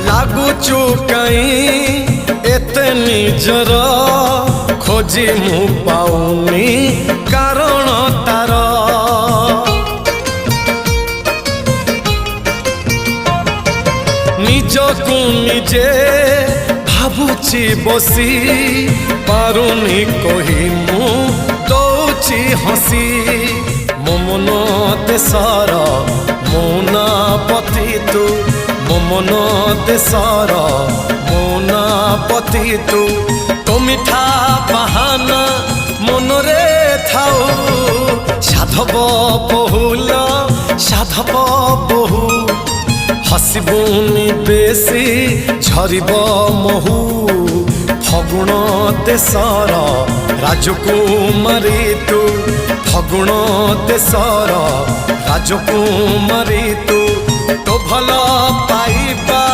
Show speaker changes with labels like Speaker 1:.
Speaker 1: लागुचु कहीं एते निजर खोजी मु पाउनी कारण तार निजकु निजे भाबुची बसी पारुनी कही मु दौची हसी मो मन देशर मौना पति तू मो मन देशर मौना पति तू तो मिठा बाहाना मनरे थाऊ साधव बहुल साधव बहु हसबुनी बेसी झरिब महू फगुण देशर राजकुमारी तू फगुण देशर राजकुमारी तू तो भल पाई